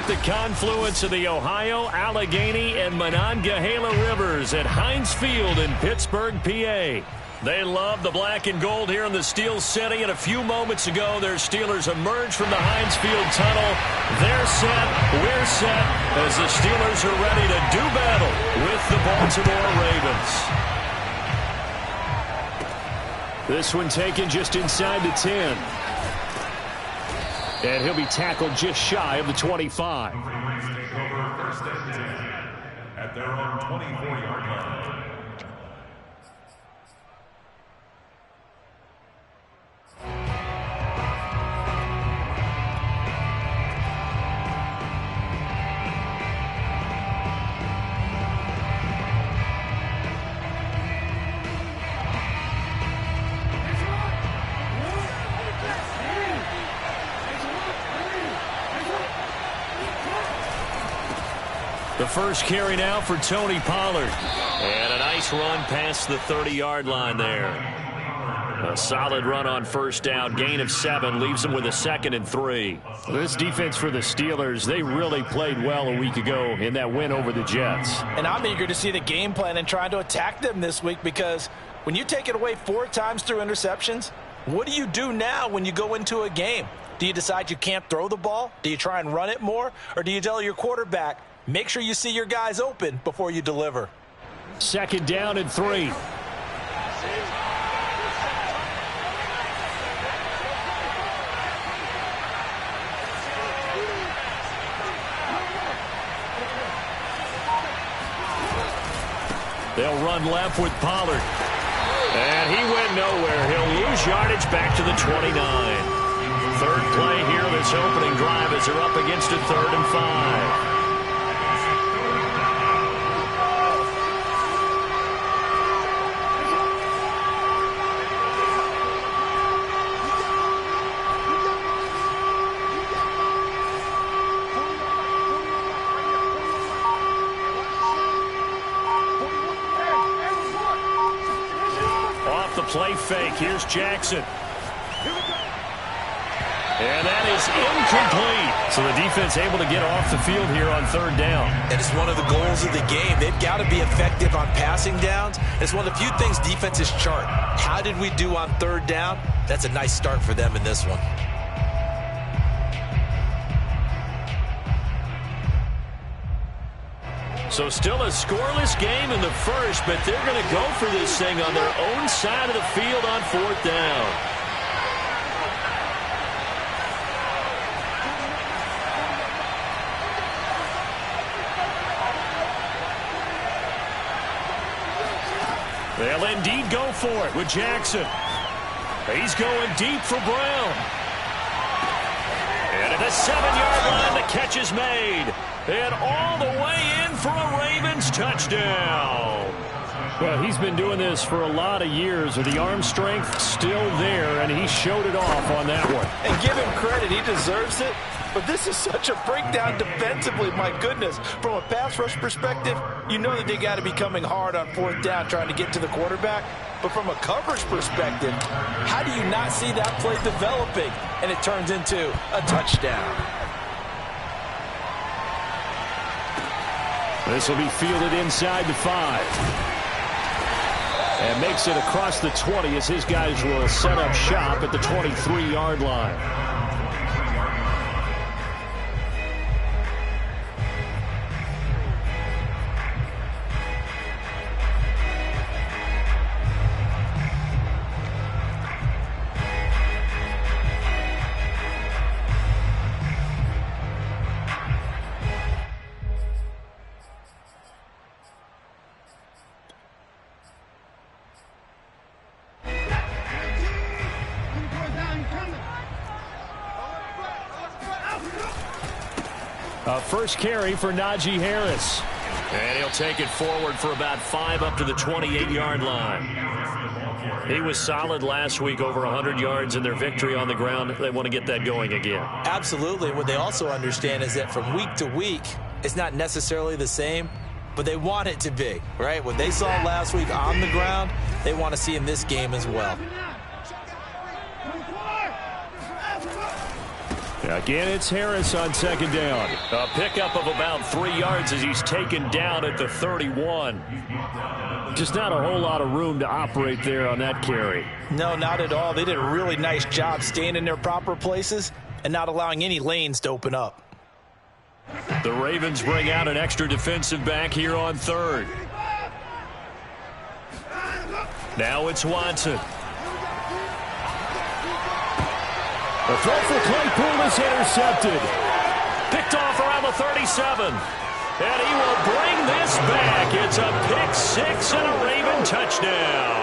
at the confluence of the Ohio, Allegheny, and Monongahela Rivers at Heinz Field in Pittsburgh, PA. They love the black and gold here in the Steel City, and a few moments ago, their Steelers emerged from the Heinz Field tunnel. They're set, we're set, as the Steelers are ready to do battle with the Baltimore Ravens. This one taken just inside the 10. And he'll be tackled just shy of the 25. At their own 24-yard line. The first carry now for Tony Pollard. And a nice run past the 30-yard line there. A solid run on first down. Gain of 7 leaves him with a 2nd and 3. This defense for the Steelers, they really played well a week ago in that win over the Jets. And I'm eager to see the game plan and trying to attack them this week, because when you take it away 4 times through interceptions, what do you do now when you go into a game? Do you decide you can't throw the ball? Do you try and run it more? Or do you tell your quarterback, make sure you see your guys open before you deliver? 2nd down and 3. They'll run left with Pollard. And he went nowhere. He'll lose yardage back to the 29. Third play here, this opening drive, as they're up against a 3rd and 5. Play fake. Here's Jackson. And that is incomplete. So the defense able to get off the field here on 3rd down. And it's one of the goals of the game. They've got to be effective on passing downs. It's one of the few things defenses chart. How did we do on 3rd down? That's a nice start for them in this one. So still a scoreless game in the first, but they're going to go for this thing on their own side of the field on 4th down. They'll indeed go for it with Jackson. He's going deep for Brown. And at the 7-yard line, the catch is made. And all the way in for a Ravens touchdown. Well, he's been doing this for a lot of years with the arm strength still there, and he showed it off on that one. And give him credit, he deserves it. But this is such a breakdown defensively, my goodness. From a pass rush perspective, you know that they got to be coming hard on 4th down trying to get to the quarterback. But from a coverage perspective, how do you not see that play developing? And it turns into a touchdown. This will be fielded inside the 5. And makes it across the 20 as his guys will set up shop at the 23-yard line. First carry for Najee Harris. And he'll take it forward for about 5 up to the 28-yard line. He was solid last week, over 100 yards in their victory on the ground. They want to get that going again. Absolutely. What they also understand is that from week to week, it's not necessarily the same, but they want it to be, right? What they saw last week on the ground, they want to see in this game as well. Again, it's Harris on second down. A pickup of about 3 yards as he's taken down at the 31. Just not a whole lot of room to operate there on that carry. No, not at all. They did a really nice job staying in their proper places and not allowing any lanes to open up. The Ravens bring out an extra defensive back here on third. Now it's Watson. The throw for Claypool is intercepted. Picked off around the 37. And he will bring this back. It's a pick six and a Raven touchdown.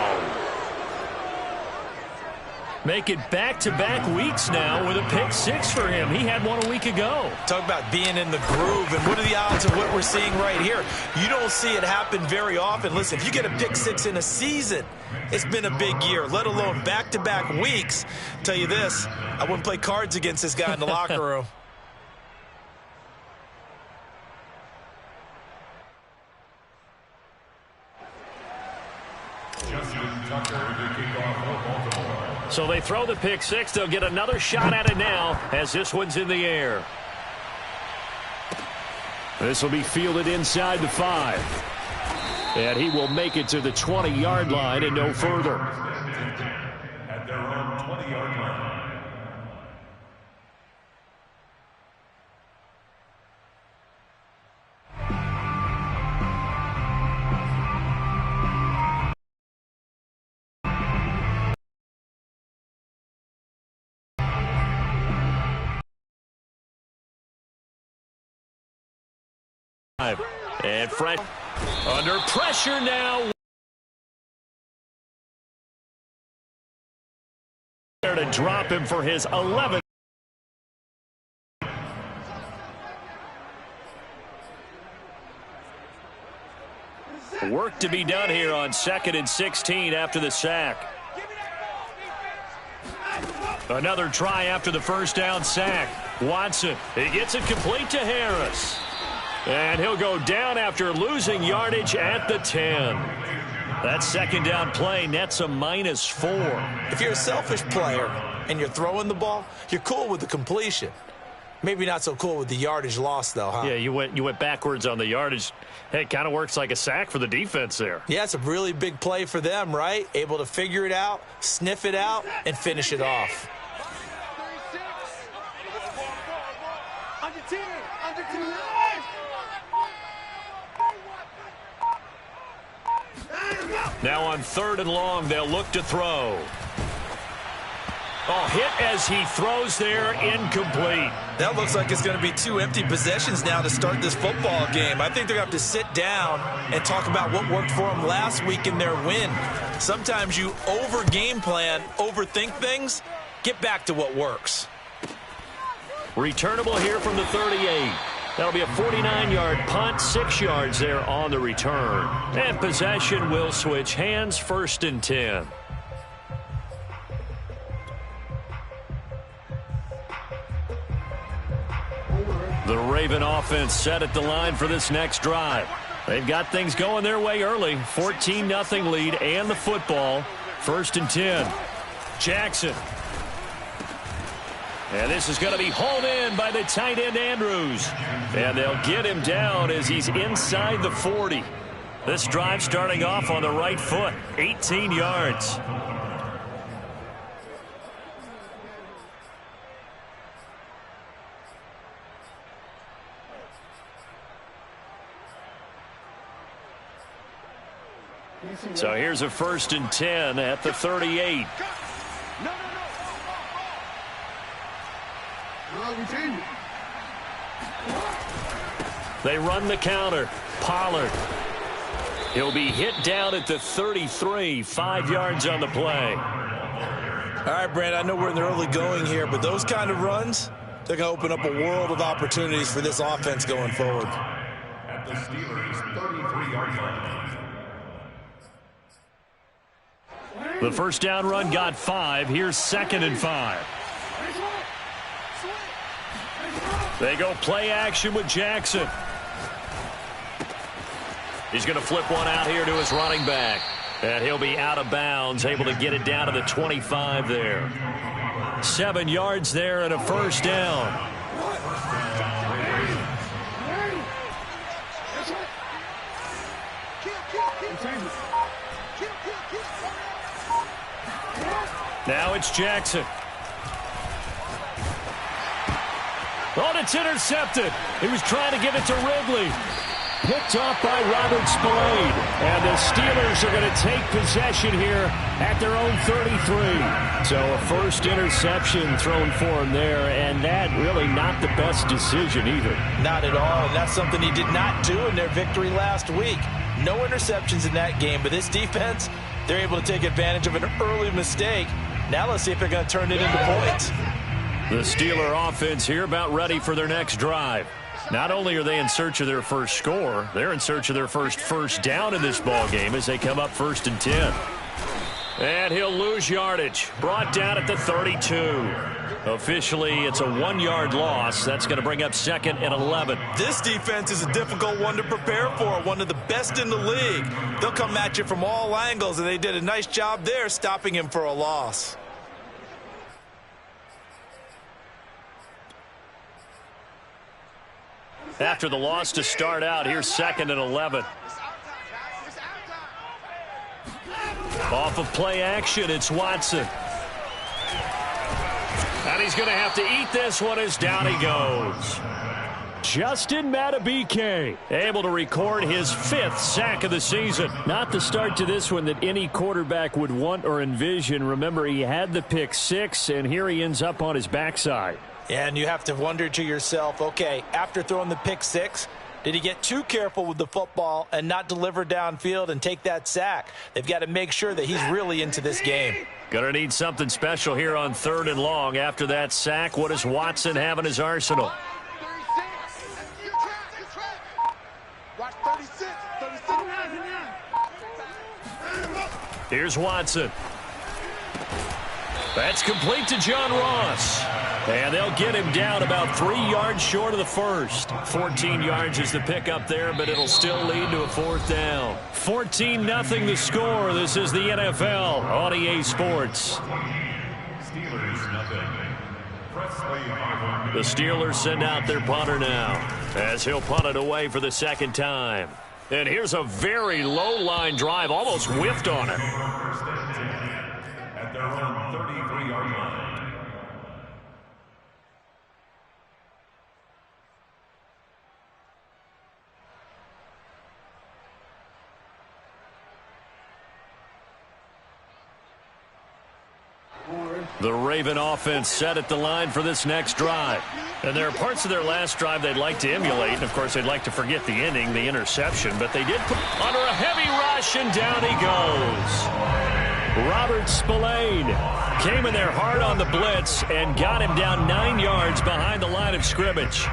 Make it back-to-back weeks now with a pick six for him. He had one a week ago. Talk about being in the groove, and what are the odds of what we're seeing right here? You don't see it happen very often. Listen, if you get a pick six in a season, it's been a big year, let alone back-to-back weeks. I'll tell you this, I wouldn't play cards against this guy in the locker room. So they throw the pick six. They'll get another shot at it now as this one's in the air. This will be fielded inside the 5. And he will make it to the 20-yard line and no further. At their own 20-yard line. And Fred under pressure now. There to drop him for his 11th. Work to be done here on 2nd and 16 after the sack. Another try after the first down sack. Watson, he gets it complete to Harris. And he'll go down after losing yardage at the 10. That second down play nets a -4. If you're a selfish player and you're throwing the ball, you're cool with the completion. Maybe not so cool with the yardage loss, though, huh? Yeah, you went backwards on the yardage. Hey, it kind of works like a sack for the defense there. Yeah, it's a really big play for them, right? Able to figure it out, sniff it out, and finish it off. Now on 3rd and long, they'll look to throw. Oh, hit as he throws there, incomplete. That looks like it's going to be 2 empty possessions now to start this football game. I think they're going to have to sit down and talk about what worked for them last week in their win. Sometimes you over-game plan, overthink things, get back to what works. Returnable here from the 38. That'll be a 49-yard punt, 6 yards there on the return. And possession will switch hands, 1st and 10. The Raven offense set at the line for this next drive. They've got things going their way early. 14-0 lead and the football. 1st and 10. Jackson. And this is going to be hauled in by the tight end Andrews. And they'll get him down as he's inside the 40. This drive starting off on the right foot. 18 yards. So here's a 1st and 10 at the 38. They run the counter. Pollard. He'll be hit down at the 33, 5 yards on the play. All right, Brand, I know we're in the early going here, but those kind of runs, they're going to open up a world of opportunities for this offense going forward. At the Steelers' 33-yard line. The first down run got 5. Here's 2nd and 5. They go play action with Jackson. He's going to flip one out here to his running back. And he'll be out of bounds, able to get it down to the 25 there. 7 yards there and a first down. Now it's Jackson. Oh, it's intercepted. He was trying to give it to Ridley. Picked off by Robert Spillane. And the Steelers are going to take possession here at their own 33. So a first interception thrown for him there, and that really not the best decision either. Not at all, and that's something he did not do in their victory last week. No interceptions in that game, but this defense, they're able to take advantage of an early mistake. Now let's see if they're going to turn it into points. The Steeler offense here about ready for their next drive. Not only are they in search of their first score, they're in search of their first down in this ball game as they come up 1st and 10. And he'll lose yardage. Brought down at the 32. Officially, it's a 1-yard loss. That's going to bring up 2nd and 11. This defense is a difficult one to prepare for, one of the best in the league. They'll come at you from all angles, and they did a nice job there stopping him for a loss. After the loss to start out, here's 2nd and 11. Off of play action, it's Watson. And he's going to have to eat this one as down he goes. Justin Madubuike able to record his 5th sack of the season. Not the start to this one that any quarterback would want or envision. Remember, he had the pick 6, and here he ends up on his backside. And you have to wonder to yourself, okay, after throwing the pick 6, did he get too careful with the football and not deliver downfield and take that sack? They've got to make sure that he's really into this game. Gonna need something special here on 3rd and long after that sack. What does Watson have in his arsenal? Here's Watson. That's complete to John Ross. And they'll get him down about 3 yards short of the first. 14 yards is the pickup there, but it'll still lead to a 4th down. 14-0 the score. This is the NFL on EA Sports. The Steelers send out their punter now as he'll punt it away for the 2nd time. And here's a very low-line drive, almost whiffed on it. At their own 33-yard line. The Raven offense set at the line for this next drive. And there are parts of their last drive they'd like to emulate. And, of course, they'd like to forget the inning, the interception. But they did put under a heavy rush, and down he goes. Robert Spillane came in there hard on the blitz and got him down 9 yards behind the line of scrimmage.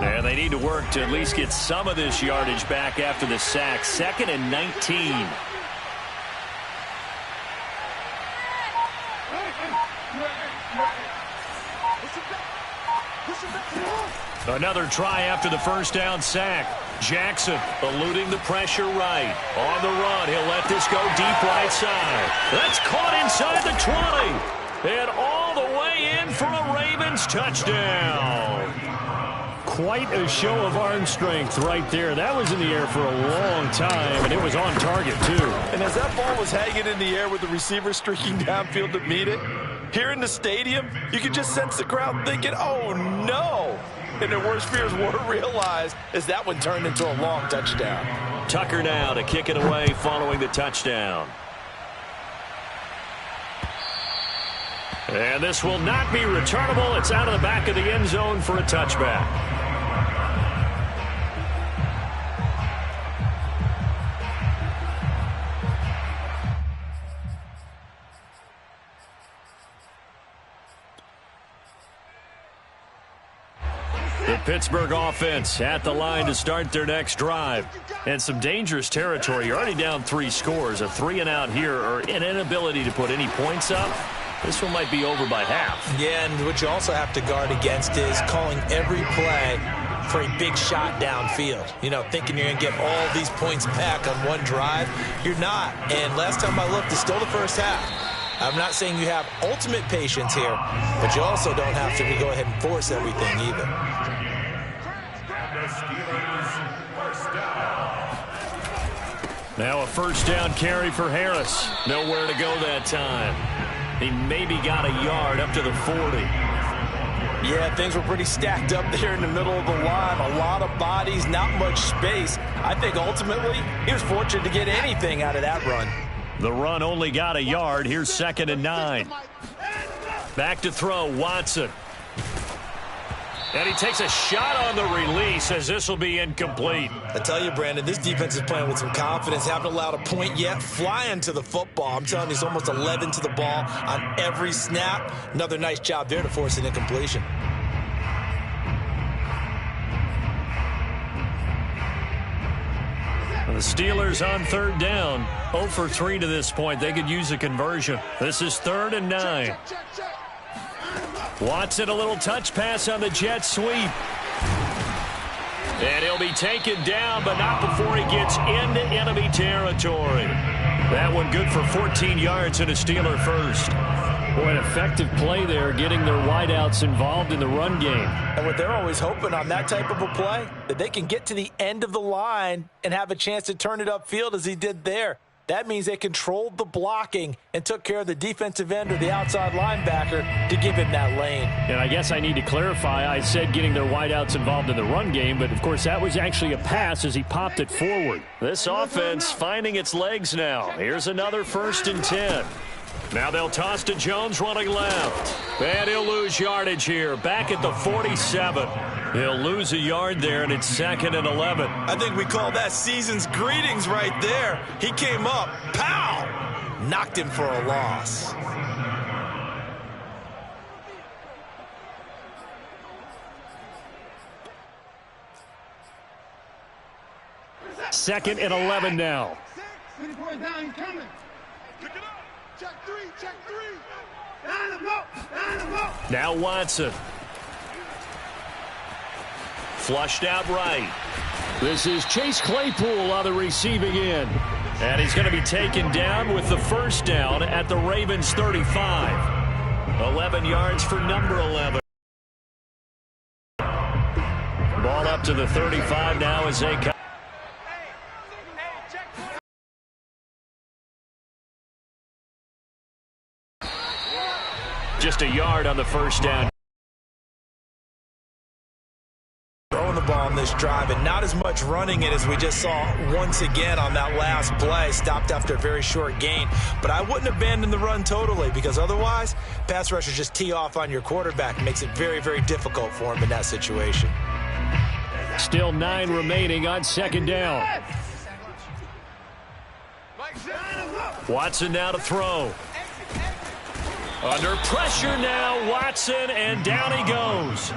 And they need to work to at least get some of this yardage back after the sack. 2nd and 19. Another try after the first down sack. Jackson eluding the pressure right. On the run, he'll let this go deep right side. That's caught inside the 20. And all the way in for a Ravens touchdown. Quite a show of arm strength right there. That was in the air for a long time, and it was on target, too. And as that ball was hanging in the air with the receiver streaking downfield to meet it, here in the stadium, you could just sense the crowd thinking, oh, no. And their worst fears were realized as that one turned into a long touchdown. Tucker now to kick it away following the touchdown. And this will not be returnable. It's out of the back of the end zone for a touchback. The Pittsburgh offense at the line to start their next drive. And some dangerous territory. You're already down 3 scores. A 3-and-out here or an inability to put any points up. This one might be over by half. Yeah, and what you also have to guard against is calling every play for a big shot downfield. You know, thinking you're going to get all these points back on one drive. You're not. And last time I looked, it's still the first half. I'm not saying you have ultimate patience here, but you also don't have to go ahead and force everything either. Now a first down carry for Harris. Nowhere to go that time. He maybe got a yard up to the 40. Yeah, things were pretty stacked up there in the middle of the line. A lot of bodies, not much space. I think ultimately he was fortunate to get anything out of that run. The run only got a yard. Here's 2nd and 9. Back to throw, Watson. And he takes a shot on the release as this will be incomplete. I tell you, Brandon, this defense is playing with some confidence. Haven't allowed a point yet. Flying to the football. I'm telling you, it's almost 11 to the ball on every snap. Another nice job there to force an incompletion. The Steelers on 3rd down. 0 for 3 to this point. They could use a conversion. This is 3rd and 9. Watson, a little touch pass on the jet sweep. And he'll be taken down, but not before he gets into enemy territory. That one good for 14 yards and a Steeler first. Boy, an effective play there, getting their wideouts involved in the run game. And what they're always hoping on that type of a play, that they can get to the end of the line and have a chance to turn it upfield as he did there. That means they controlled the blocking and took care of the defensive end or the outside linebacker to give him that lane. And I guess I need to clarify, I said getting their wideouts involved in the run game, but of course that was actually a pass as he popped it forward. This offense finding its legs now. Here's another 1st and 10. Now they'll toss to Jones running left. And he'll lose yardage here. Back at the 47. He'll lose a yard there, and it's 2nd and 11. I think we call that season's greetings right there. He came up, pow! Knocked him for a loss. Second and 11 now. Now Watson. Flushed out right. This is Chase Claypool on the receiving end. And he's going to be taken down with the first down at the Ravens 35. 11 yards for number 11. Ball up to the 35 now as they come. Just a yard on the first down. Throwing the ball on this drive and not as much running it as we just saw once again on that last play. Stopped after a very short gain. But I wouldn't abandon the run totally, because otherwise pass rushers just tee off on your quarterback. Makes it very, very difficult for him in that situation. Still 9 remaining on 2nd down. Watson now to throw. Under pressure now, Watson, and down he goes.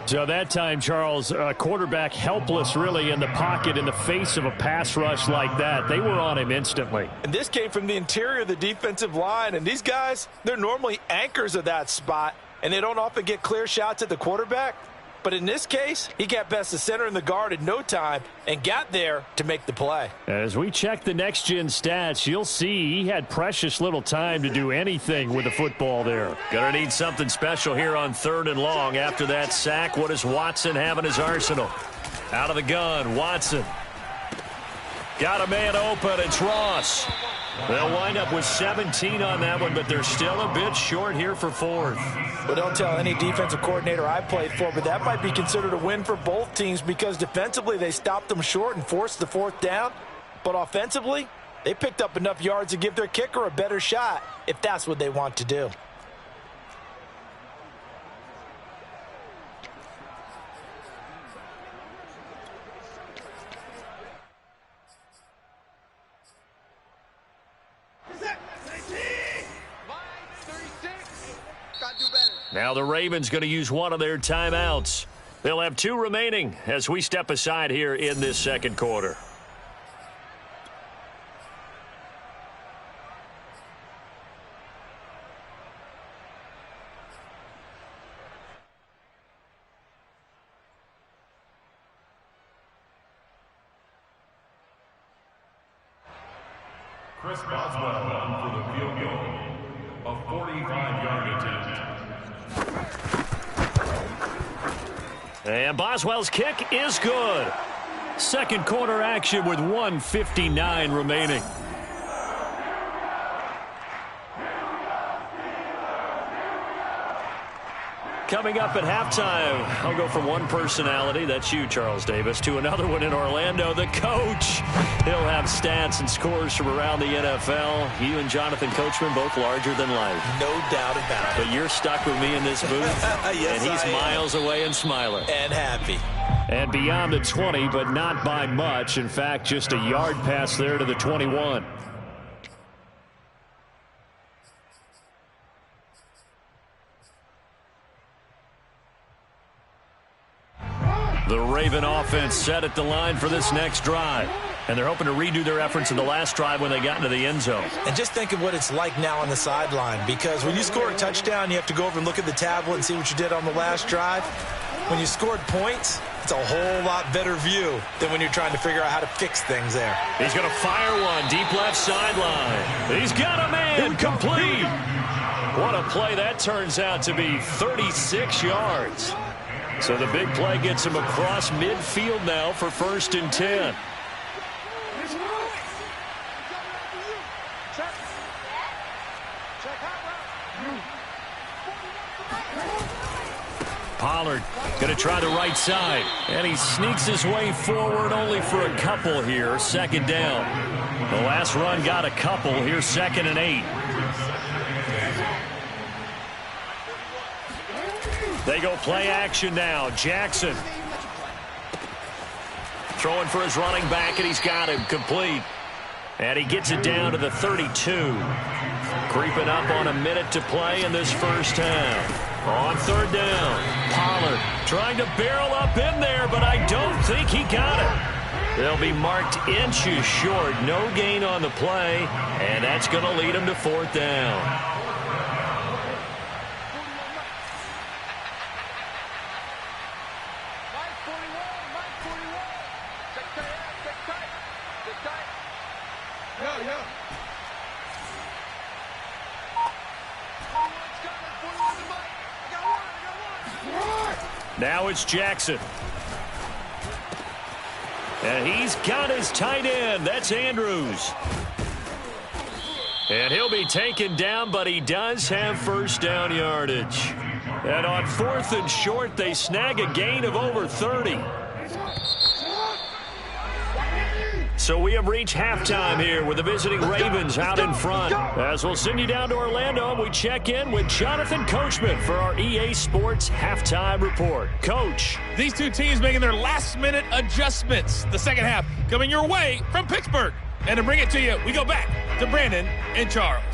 So that time, Charles, quarterback helpless really in the pocket in the face of a pass rush like that. They were on him instantly. And this came from the interior of the defensive line, and these guys, they're normally anchors of that spot, and they don't often get clear shots at the quarterback. But in this case, he got past the center and the guard in no time and got there to make the play. As we check the next-gen stats, you'll see he had precious little time to do anything with the football there. Gonna need something special here on 3rd and long. After that sack, what does Watson have in his arsenal? Out of the gun, Watson. Got a man open, it's Ross. They'll wind up with 17 on that one, but they're still a bit short here for 4th. Well, don't tell any defensive coordinator I played for, but that might be considered a win for both teams, because defensively they stopped them short and forced the 4th down. But offensively, they picked up enough yards to give their kicker a better shot if that's what they want to do. Now the Ravens going to use one of their timeouts. They'll have 2 remaining as we step aside here in this 2nd quarter. Chris Boswell for the field goal. A 45-yard attempt. And Boswell's kick is good. Second quarter action with 1:59 remaining. Coming up at halftime, I'll go from one personality, that's you, Charles Davis, to another one in Orlando, the coach. He'll have stats and scores from around the NFL. You and Jonathan Coachman, both larger than life. No doubt about it. But you're stuck with me in this booth, yes, and he's miles away and smiling. And happy. And beyond the 20, but not by much. In fact, just a yard pass there to the 21. The Raven offense set at the line for this next drive. And they're hoping to redo their efforts in the last drive when they got into the end zone. And just think of what it's like now on the sideline, because when you score a touchdown, you have to go over and look at the tablet and see what you did on the last drive. When you scored points, it's a whole lot better view than when you're trying to figure out how to fix things there. He's going to fire one deep left sideline. He's got a man complete. What a play that turns out to be, 36 yards. So the big play gets him across midfield now for 1st and 10. Pollard going to try the right side. And he sneaks his way forward only for a couple here. 2nd down. The last run got a couple. Here's 2nd and 8. They go play action now. Jackson throwing for his running back, and he's got him complete. And he gets it down to the 32. Creeping up on a minute to play in this first half. On 3rd down, Pollard trying to barrel up in there, but I don't think he got it. They'll be marked inches short. No gain on the play, and that's going to lead him to 4th down. Now it's Jackson. And he's got his tight end. That's Andrews. And he'll be taken down, but he does have 1st down yardage. And on 4th and short, they snag a gain of over 30. So we have reached halftime here with the visiting Ravens out in front. As we'll send you down to Orlando, and we check in with Jonathan Coachman for our EA Sports Halftime Report. Coach. These two teams making their last-minute adjustments. The second half coming your way from Pittsburgh. And to bring it to you, we go back to Brandon and Charles.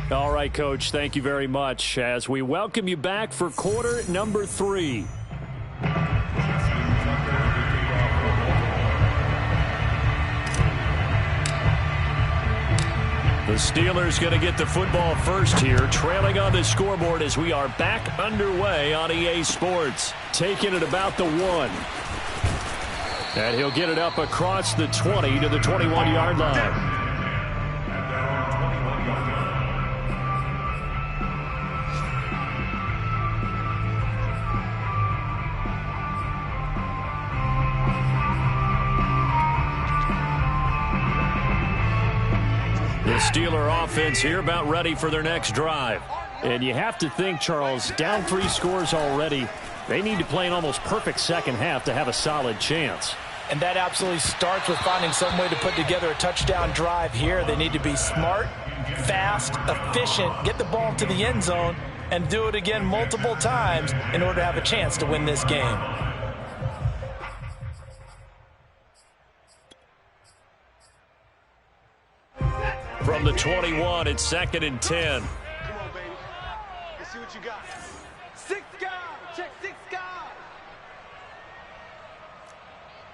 All right, Coach, thank you very much as we welcome you back for quarter number 3. The Steelers going to get the football first here, trailing on the scoreboard as we are back underway on EA Sports. Taking it about the 1. And he'll get it up across the 20 to the 21-yard line. The Steeler offense here about ready for their next drive. And you have to think, Charles, down 3 scores already. They need to play an almost perfect second half to have a solid chance. And that absolutely starts with finding some way to put together a touchdown drive here. They need to be smart, fast, efficient, get the ball to the end zone, and do it again multiple times in order to have a chance to win this game. From the 21, it's 2nd and 10. Come on, baby. Let's see what you got. 6 guys. Check 6 guys.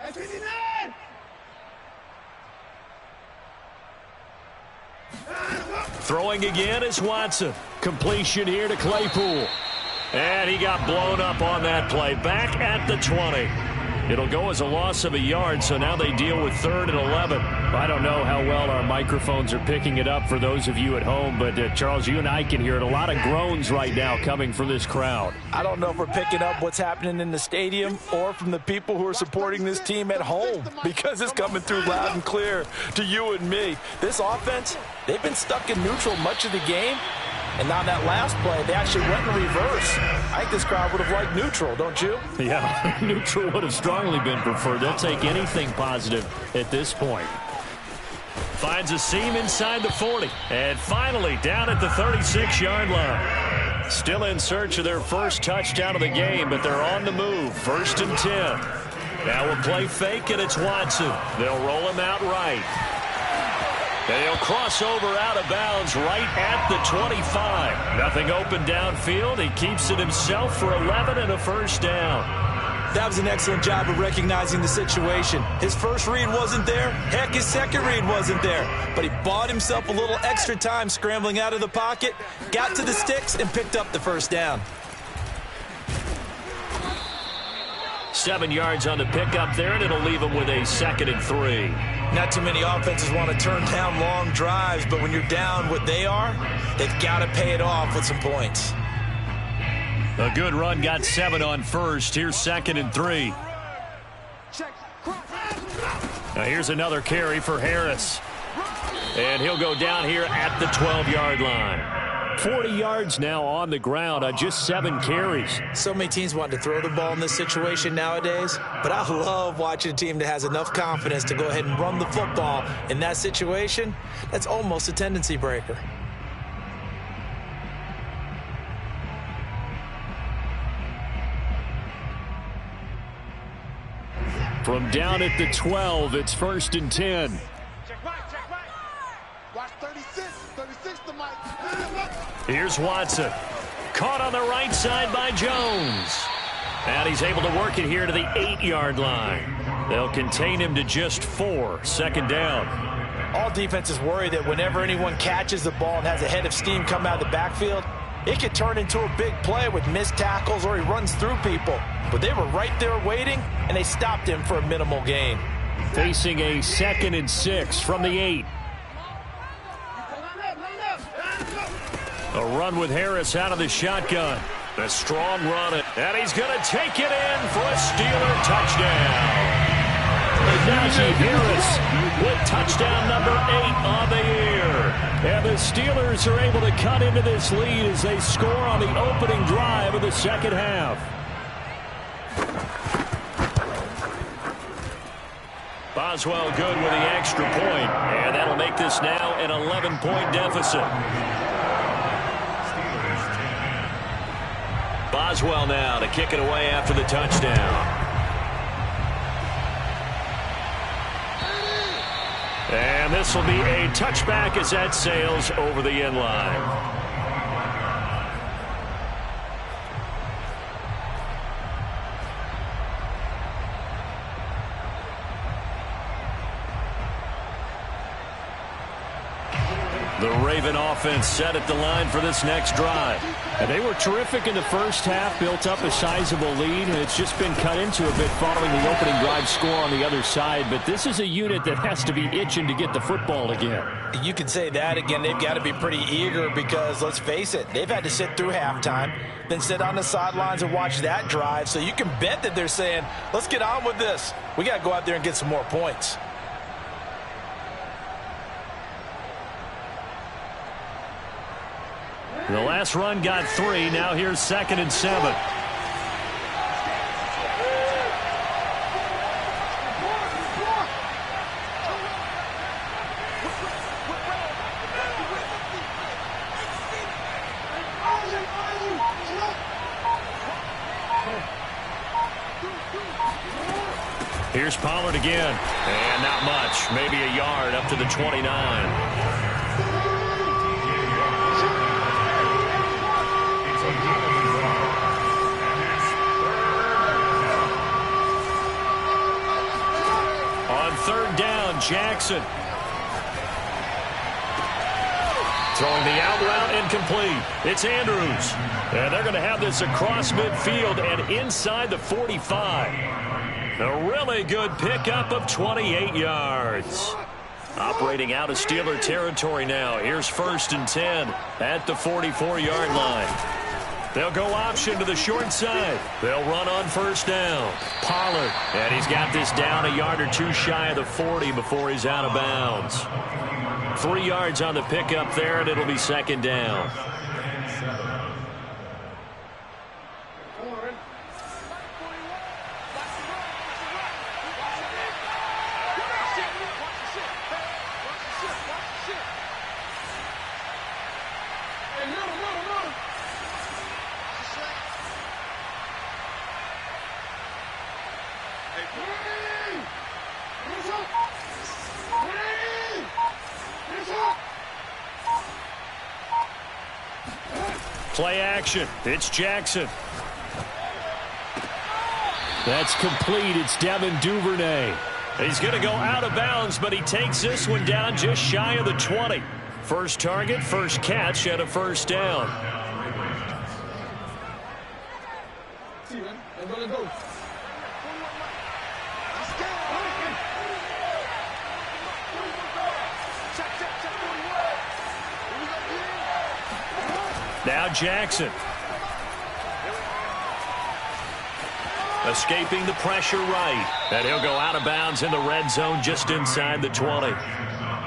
That's 59. Throwing again is Watson. Completion here to Claypool. And he got blown up on that play. Back at the 20. It'll go as a loss of a yard, so now they deal with 3rd and 11. I don't know how well our microphones are picking it up for those of you at home, but Charles, you and I can hear it. A lot of groans right now coming from this crowd. I don't know if we're picking up what's happening in the stadium or from the people who are supporting this team at home, because it's coming through loud and clear to you and me. This offense, they've been stuck in neutral much of the game. And on that last play, they actually went in reverse. I think this crowd would have liked neutral, don't you? Yeah, neutral would have strongly been preferred. They'll take anything positive at this point. Finds a seam inside the 40. And finally down at the 36-yard line. Still in search of their first touchdown of the game, but they're on the move. 1st and 10. Now we'll play fake, and it's Watson. They'll roll him out right. And he'll cross over out of bounds right at the 25. Nothing open downfield. He keeps it himself for 11 and a first down. That was an excellent job of recognizing the situation. His first read wasn't there. Heck, his second read wasn't there. But he bought himself a little extra time scrambling out of the pocket, got to the sticks, and picked up the first down. 7 yards on the pickup there, and it'll leave him with a 2nd and 3. Not too many offenses want to turn down long drives, but when you're down what they are, they've got to pay it off with some points. A good run, got 7 on first. Here's 2nd and 3. Now here's another carry for Harris. And he'll go down here at the 12-yard line. 40 yards now on the ground on just 7 carries. So many teams want to throw the ball in this situation nowadays, but I love watching a team that has enough confidence to go ahead and run the football in that situation. That's almost a tendency breaker. From down at the 12, it's 1st and 10. Check right. Watch 36 to Mike. Here's Watson. Caught on the right side by Jones. And he's able to work it here to the 8-yard line. They'll contain him to just 4. 2nd down. All defenses worry that whenever anyone catches the ball and has a head of steam come out of the backfield, it could turn into a big play with missed tackles or he runs through people. But they were right there waiting, and they stopped him for a minimal gain. Facing a 2nd and 6 from the 8. A run with Harris out of the shotgun. A strong run, and he's going to take it in for a Steeler touchdown. Najee Harris with touchdown number 8 on the year. And the Steelers are able to cut into this lead as they score on the opening drive of the second half. Boswell good with the extra point, and that'll make this now an 11-point deficit. Boswell now to kick it away after the touchdown. And this will be a touchback as that sails over the end line. The Raven offense set at the line for this next drive. And they were terrific in the first half, built up a sizable lead, and it's just been cut into a bit following the opening drive score on the other side. But this is a unit that has to be itching to get the football again. You can say that again. They've got to be pretty eager because, let's face it, they've had to sit through halftime, then sit on the sidelines and watch that drive. So you can bet that they're saying, let's get on with this. We got to go out there and get some more points. The last run got 3. Now here's 2nd and 7. Here's Pollard again. And not much. Maybe a yard up to the 29. Third down, Jackson. Throwing the out route incomplete. It's Andrews. And they're going to have this across midfield and inside the 45. A really good pickup of 28 yards. Operating out of Steeler territory now. Here's 1st and 10 at the 44-yard line. They'll go option to the short side. They'll run on 1st down. Pollard. And he's got this down a yard or two shy of the 40 before he's out of bounds. 3 yards on the pickup there, and it'll be 2nd down. Play action. It's Jackson. That's complete. It's Devin Duvernay. He's going to go out of bounds, but he takes this one down just shy of the 20. First target, first catch at a 1st down. Now Jackson. Escaping the pressure right. And he'll go out of bounds in the red zone just inside the 20.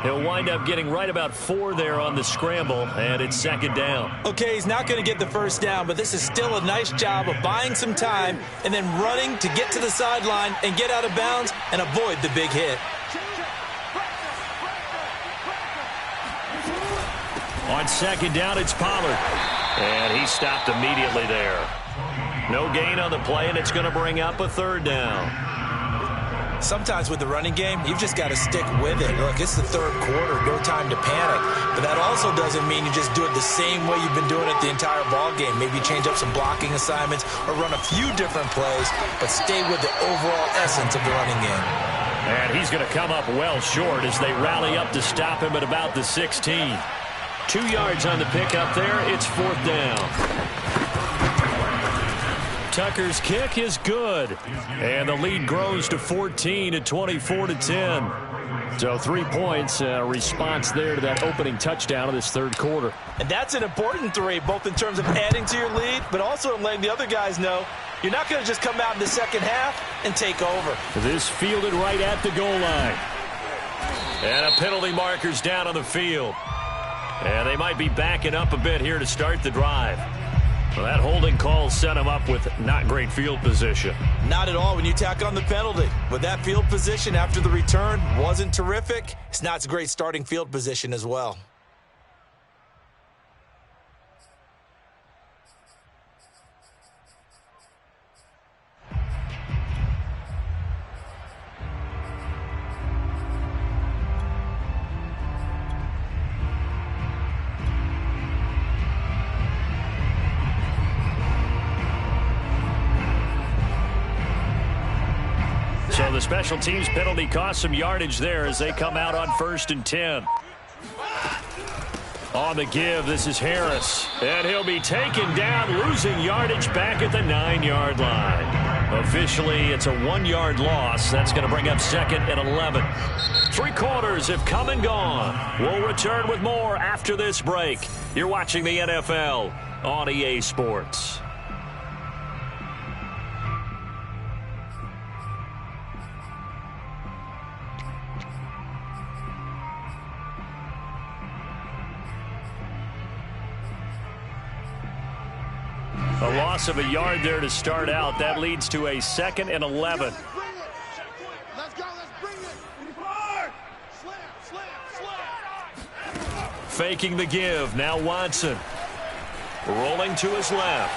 He'll wind up getting right about 4 there on the scramble, and it's 2nd down. Okay, he's not going to get the 1st down, but this is still a nice job of buying some time and then running to get to the sideline and get out of bounds and avoid the big hit. On 2nd down, it's Pollard. And he stopped immediately there. No gain on the play, and it's going to bring up a 3rd down. Sometimes with the running game, you've just got to stick with it. Look, it's the 3rd quarter, no time to panic. But that also doesn't mean you just do it the same way you've been doing it the entire ball game. Maybe change up some blocking assignments or run a few different plays, but stay with the overall essence of the running game. And he's going to come up well short as they rally up to stop him at about the 16. 2 yards on the pickup there. It's 4th down. Tucker's kick is good. And the lead grows to 14 at 24-10. So 3 points, response there to that opening touchdown of this 3rd quarter. And that's an important 3, both in terms of adding to your lead, but also in letting the other guys know you're not going to just come out in the 2nd half and take over. This fielded right at the goal line. And a penalty marker's down on the field. And they might be backing up a bit here to start the drive. Well, that holding call set him up with not great field position. Not at all when you tack on the penalty. With that field position after the return wasn't terrific, it's not a great starting field position as well. So the special teams penalty cost some yardage there as they come out on 1st and 10. On the give, this is Harris. And he'll be taken down, losing yardage back at the 9-yard line. Officially, it's a 1-yard loss. That's going to bring up 2nd and 11. 3 quarters have come and gone. We'll return with more after this break. You're watching the NFL on EA Sports. A loss of a yard there to start out. That leads to a 2nd and 11. Let's go. Let's bring it. Slam. Faking the give. Now Watson. Rolling to his left.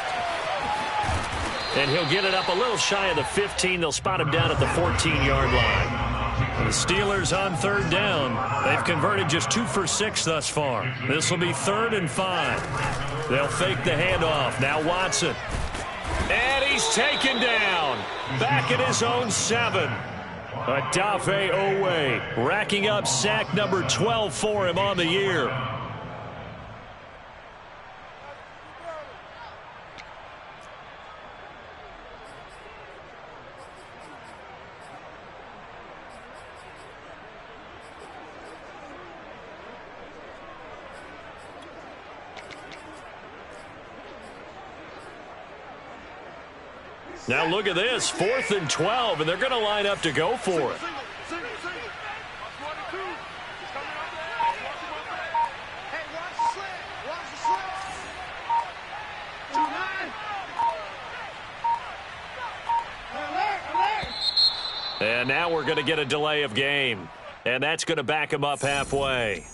And he'll get it up a little shy of the 15. They'll spot him down at the 14-yard line. The Steelers on 3rd down. They've converted just 2 for 6 thus far. This will be 3rd and 5. They'll fake the handoff. Now Watson. And he's taken down. Back at his own 7. Odafe Oweh racking up sack number 12 for him on the year. Now look at this, 4th and 12, and they're going to line up to go for it. And now we're going to get a delay of game, and that's going to back them up halfway.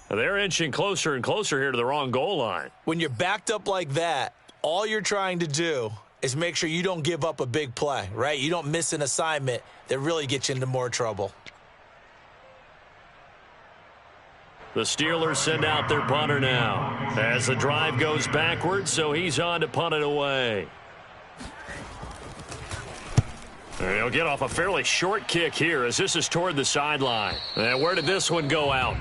They're inching closer and closer here to the wrong goal line. When you're backed up like that, all you're trying to do is make sure you don't give up a big play, right? You don't miss an assignment that really gets you into more trouble. The Steelers send out their punter now as the drive goes backwards, so he's on to punt it away. And he'll get off a fairly short kick here as this is toward the sideline. And where did this one go out?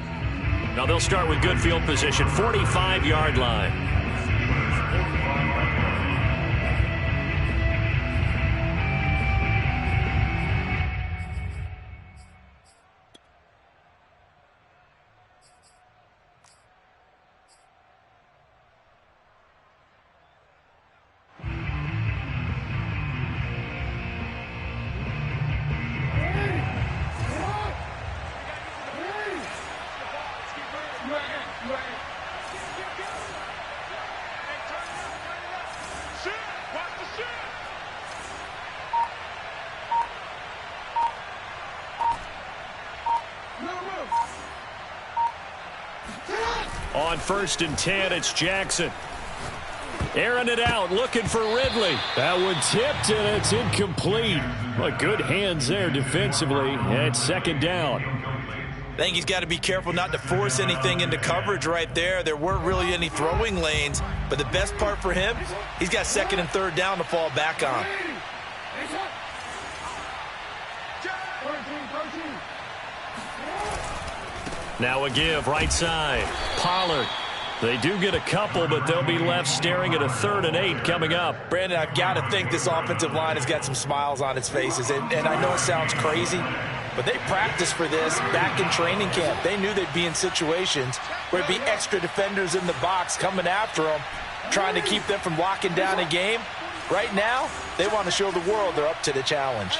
Now they'll start with good field position, 45-yard line. On 1st and 10, it's Jackson. Airing it out, looking for Ridley. That one tipped, and it's incomplete. Well, good hands there defensively at 2nd down. I think he's got to be careful not to force anything into coverage right there. There weren't really any throwing lanes, but the best part for him, he's got 2nd and 3rd down to fall back on. Now a give, right side. Pollard. They do get a couple, but they'll be left staring at a 3rd and 8 coming up. Brandon, I've got to think this offensive line has got some smiles on its faces. And I know it sounds crazy, but they practiced for this back in training camp. They knew they'd be in situations where it'd be extra defenders in the box coming after them, trying to keep them from locking down a game. Right now, they want to show the world they're up to the challenge.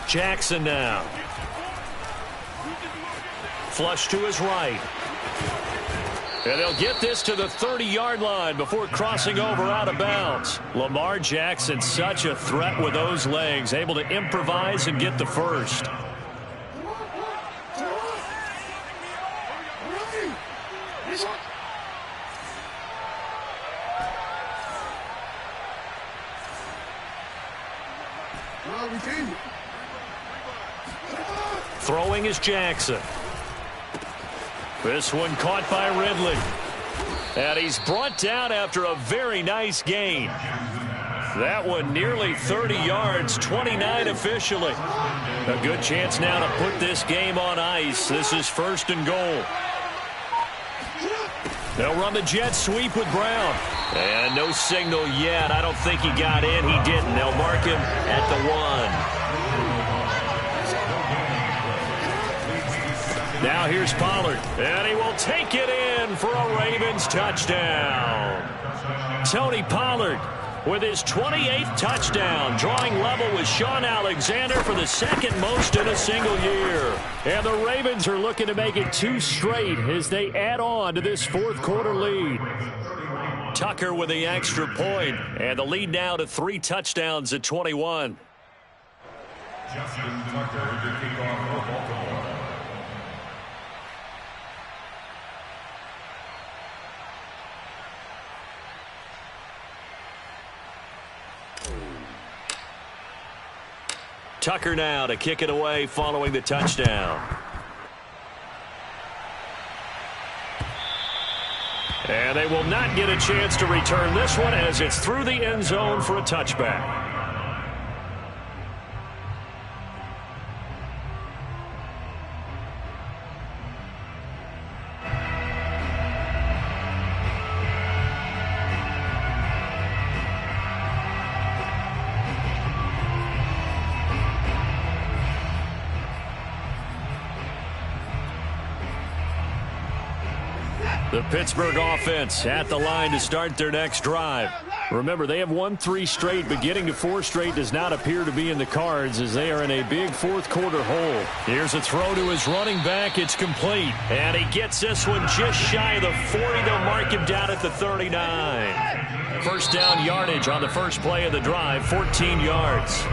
Jackson now. Flush to his right. And they'll get this to the 30-yard line before crossing over out of bounds. Lamar Jackson, such a threat with those legs, able to improvise and get the first. Throwing is Jackson. This one caught by Ridley. And he's brought down after a very nice gain. That one nearly 30 yards, 29 officially. A good chance now to put this game on ice. This is 1st and goal. They'll run the jet sweep with Brown. And no signal yet. I don't think he got in. He didn't. They'll mark him at the 1. Now here's Pollard, and he will take it in for a Ravens touchdown. Tony Pollard with his 28th touchdown, drawing level with Sean Alexander for the 2nd most in a single year. And the Ravens are looking to make it 2 straight as they add on to this 4th quarter lead. Tucker with the extra point, and the lead now to 3 touchdowns at 21. Justin Tucker to kick off for Baltimore. Tucker now to kick it away following the touchdown. And they will not get a chance to return this one as it's through the end zone for a touchback. The Pittsburgh offense at the line to start their next drive. Remember, they have won 3 straight, but getting to 4 straight does not appear to be in the cards as they are in a big fourth-quarter hole. Here's a throw to his running back. It's complete. And he gets this one just shy of the 40. They'll mark him down at the 39. First down yardage on the first play of the drive, 14 yards.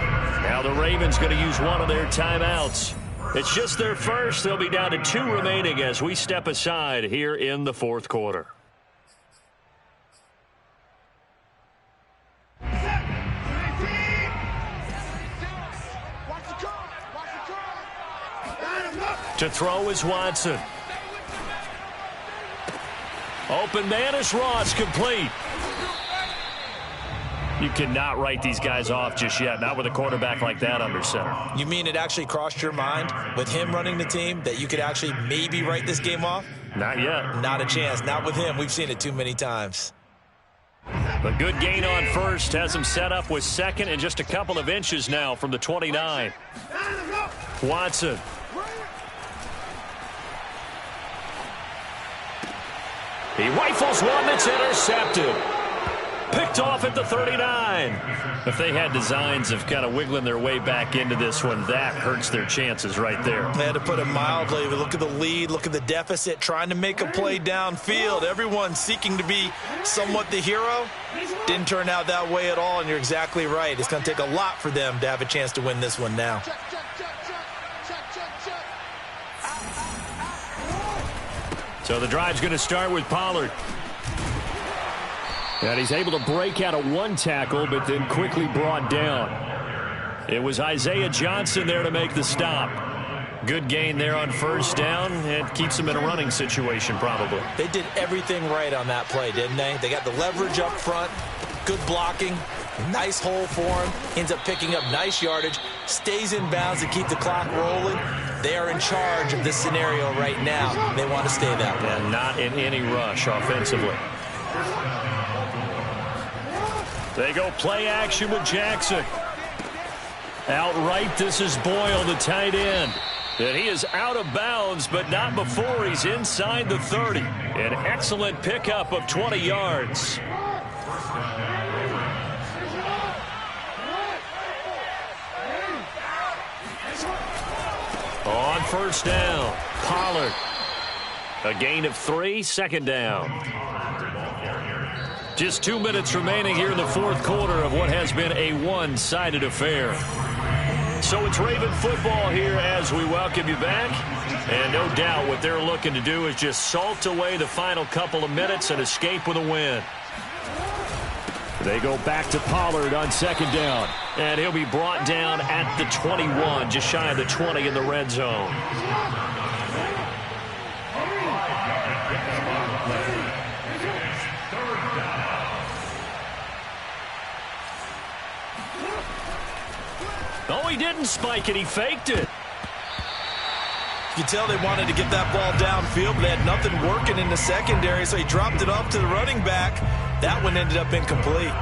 Now the Ravens going to use one of their timeouts. It's just their first. They'll be down to 2 remaining as we step aside here in the fourth quarter. To throw is Watson. Open man is Ross, complete. You cannot write these guys off just yet, not with a quarterback like that under center. You mean it actually crossed your mind with him running the team that you could actually maybe write this game off? Not yet. Not a chance. Not with him. We've seen it too many times. A good gain on first has him set up with second and just a couple of inches now from the 29. Watson. He rifles one that's intercepted. Picked off at the 39. If they had designs of kind of wiggling their way back into this one, that hurts their chances right there. They had to put it mildly. Look at the lead. Look at the deficit. Trying to make a play downfield. Everyone seeking to be somewhat the hero. Didn't turn out that way at all, and you're exactly right. It's going to take a lot for them to have a chance to win this one now. So the drive's going to start with Pollard. And he's able to break out of one tackle, but then quickly brought down. It was Isaiah Johnson there to make the stop. Good gain there on first down. It keeps them in a running situation, probably. They did everything right on that play, didn't they? They got the leverage up front, good blocking, nice hole for him, ends up picking up nice yardage, stays in bounds to keep the clock rolling. They are in charge of this scenario right now. They want to stay that way. And not in any rush offensively. They go play action with Jackson. Outright, this is Boyle, the tight end. And he is out of bounds, but not before he's inside the 30. An excellent pickup of 20 yards. On first down, Pollard. A gain of 3, second down. Just 2 minutes remaining here in the fourth quarter of what has been a one-sided affair. So it's Raven football here as we welcome you back. And no doubt what they're looking to do is just salt away the final couple of minutes and escape with a win. They go back to Pollard on second down. And he'll be brought down at the 21, just shy of the 20 in the red zone. Oh, he didn't spike it. He faked it. You can tell they wanted to get that ball downfield, but they had nothing working in the secondary, so he dropped it off to the running back. That one ended up incomplete.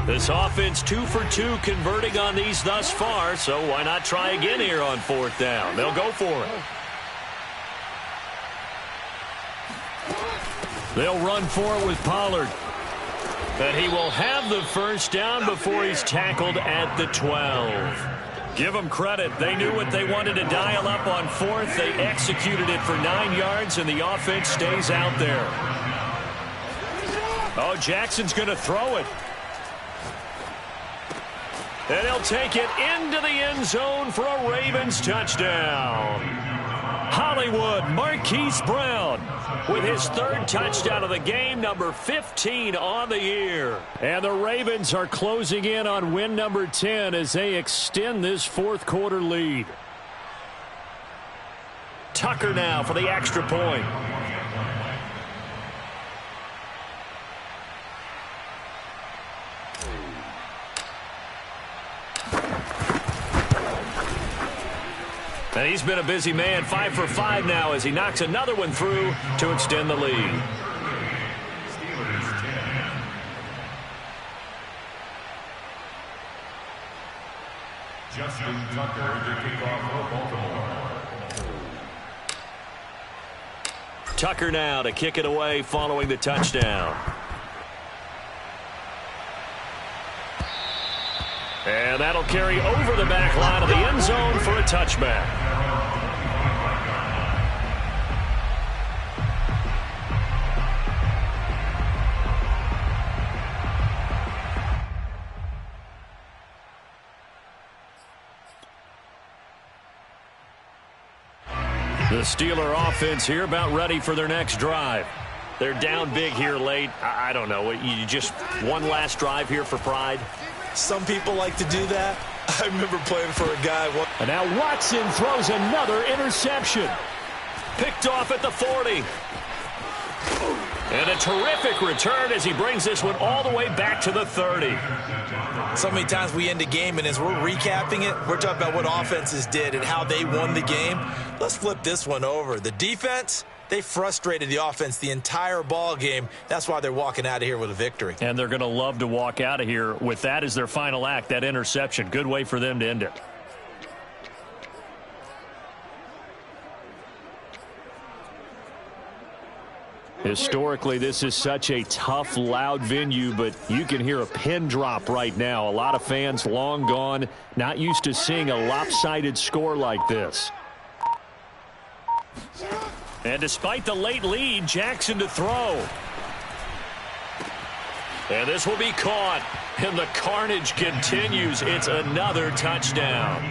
This offense 2 for 2 converting on these thus far, so why not try again here on fourth down? They'll go for it. They'll run for it with Pollard. And he will have the first down before he's tackled at the 12. Give them credit. They knew what they wanted to dial up on fourth. They executed it for 9 yards, and the offense stays out there. Oh, Jackson's going to throw it. And he'll take it into the end zone for a Ravens touchdown. Hollywood Marquise Brown with his third touchdown of the game, number 15 on the year. And the Ravens are closing in on win number 10 as they extend this fourth quarter lead. Tucker now for the extra point. And he's been a busy man, 5 for 5 now as he knocks another one through to extend the lead. Justin Tucker to kick off for Baltimore. Tucker now to kick it away following the touchdown. And that'll carry over the back line of the end zone for a touchback. The Steeler offense here about ready for their next drive. They're down big here late. I don't know. You just one last drive here for pride? Some people like to do that. I remember playing for a guy. And now Watson throws another interception. Picked off at the 40. And a terrific return as he brings this one all the way back to the 30. So many times we end a game, and as we're recapping it, we're talking about what offenses did and how they won the game. Let's flip this one over. The defense, they frustrated the offense the entire ball game. That's why they're walking out of here with a victory. And they're going to love to walk out of here with that as their final act, that interception. Good way for them to end it. Historically, this is such a tough, loud venue, but you can hear a pin drop right now. A lot of fans long gone, not used to seeing a lopsided score like this. And despite the late lead, Jackson to throw. And this will be caught. And the carnage continues. It's another touchdown.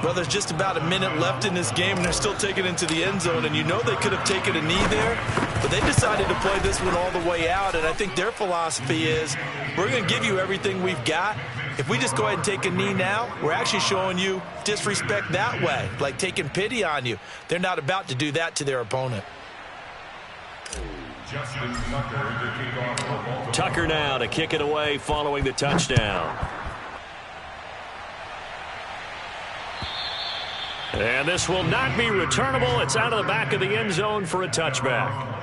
Well, there's just about a minute left in this game, and they're still taking it into the end zone. And you know they could have taken a knee there, but they decided to play this one all the way out. And I think their philosophy is, we're going to give you everything we've got. If we just go ahead and take a knee now, we're actually showing you disrespect that way, like taking pity on you. They're not about to do that to their opponent. Tucker now to kick it away following the touchdown. And this will not be returnable. It's out of the back of the end zone for a touchback.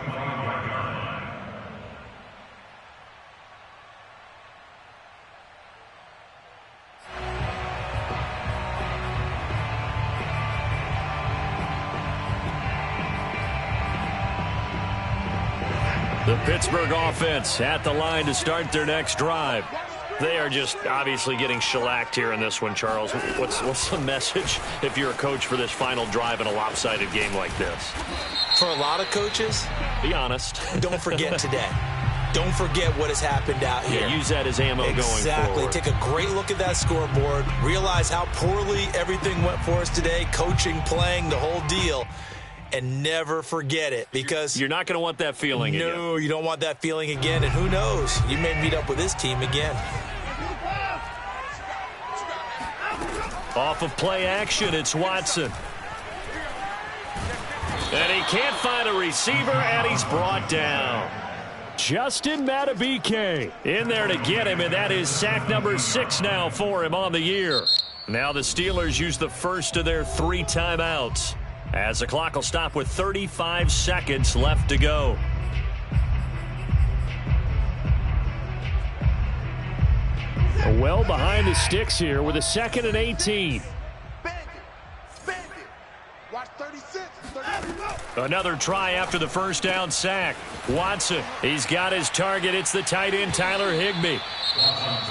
The Pittsburgh offense at the line to start their next drive. They are just obviously getting shellacked here in this one, Charles. What's the message if you're a coach for this final drive in a lopsided game like this? For a lot of coaches, be honest. Don't forget today. Don't forget what has happened out here. Yeah, use that as ammo going forward. Exactly. Take a great look at that scoreboard. Realize how poorly everything went for us today. Coaching, playing, the whole deal. And never forget it, because you're not going to want that feeling again. No, you don't want that feeling again. And who knows? You may meet up with this team again. Off of play action, it's Watson. And he can't find a receiver, and he's brought down. Justin Madubuike in there to get him, and that is sack number 6 now for him on the year. Now the Steelers use the first of their 3 timeouts, as the clock will stop with 35 seconds left to go. Well behind the sticks here with a 2nd and 18. Watch 36. Another try after the first down sack. Watson, he's got his target. It's the tight end, Tyler Higbee.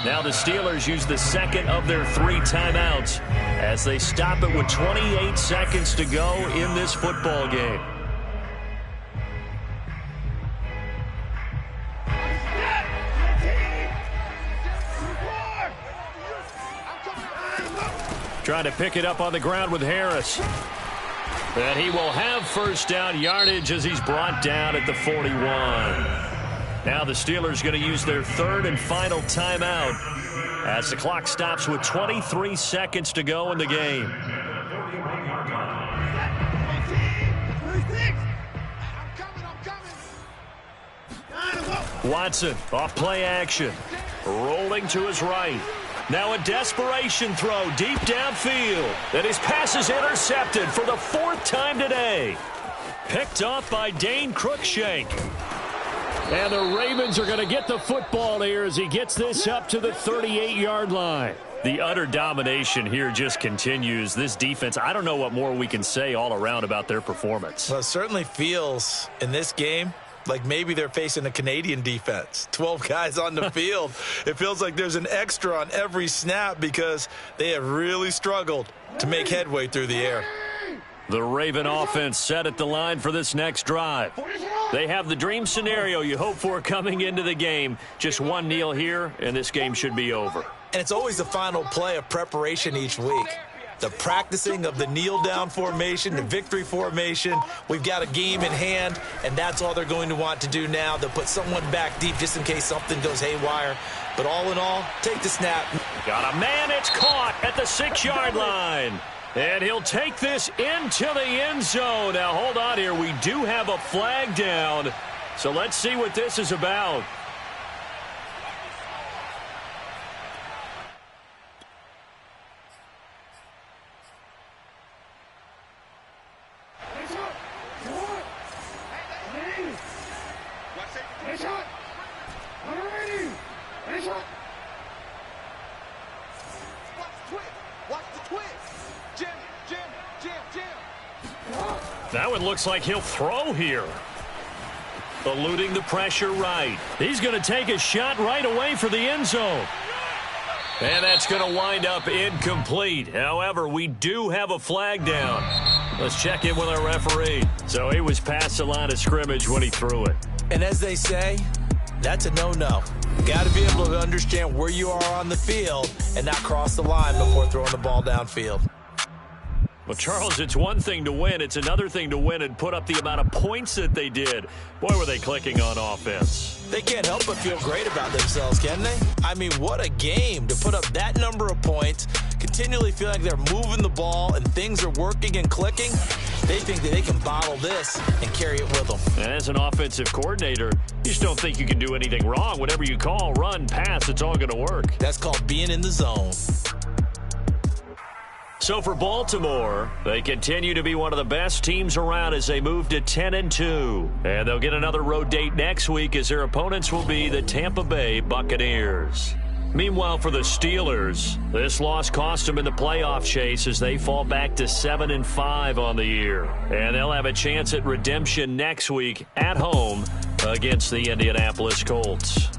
Now the Steelers use the 2nd of their 3 timeouts as they stop it with 28 seconds to go in this football game. Trying to pick it up on the ground with Harris. And he will have first down yardage as he's brought down at the 41. Now the Steelers going to use their 3rd and final timeout as the clock stops with 23 seconds to go in the game. Watson off play action, rolling to his right. Now a desperation throw deep downfield. And his pass is intercepted for the 4th time today. Picked off by Dane Cruikshank. And the Ravens are going to get the football here as he gets this up to the 38-yard line. The utter domination here just continues. This defense, I don't know what more we can say all around about their performance. Well, it certainly feels in this game like maybe they're facing a Canadian defense. 12 guys on the field. It feels like there's an extra on every snap because they have really struggled to make headway through the air. The Raven offense set at the line for this next drive. They have the dream scenario you hope for coming into the game. Just one kneel here, and this game should be over. And it's always the final play of preparation each week. The practicing of the kneel-down formation, the victory formation. We've got a game in hand, and that's all they're going to want to do now. They'll put someone back deep just in case something goes haywire. But all in all, take the snap. Got a man, it's caught at the 6-yard line. And he'll take this into the end zone. Now, hold on here. We do have a flag down. So let's see what this is about. Now it looks like he'll throw here. Eluding the pressure right. He's going to take a shot right away for the end zone. And that's going to wind up incomplete. However, we do have a flag down. Let's check in with our referee. So he was past the line of scrimmage when he threw it. And as they say, that's a no-no. Got to be able to understand where you are on the field and not cross the line before throwing the ball downfield. Well, Charles, it's one thing to win. It's another thing to win and put up the amount of points that they did. Boy, were they clicking on offense. They can't help but feel great about themselves, can they? I mean, what a game to put up that number of points, continually feel like they're moving the ball and things are working and clicking. They think that they can bottle this and carry it with them. And as an offensive coordinator, you just don't think you can do anything wrong. Whatever you call, run, pass, it's all going to work. That's called being in the zone. So for Baltimore, they continue to be one of the best teams around as they move to 10-2. And they'll get another road date next week as their opponents will be the Tampa Bay Buccaneers. Meanwhile, for the Steelers, this loss cost them in the playoff chase as they fall back to 7-5 on the year. And they'll have a chance at redemption next week at home against the Indianapolis Colts.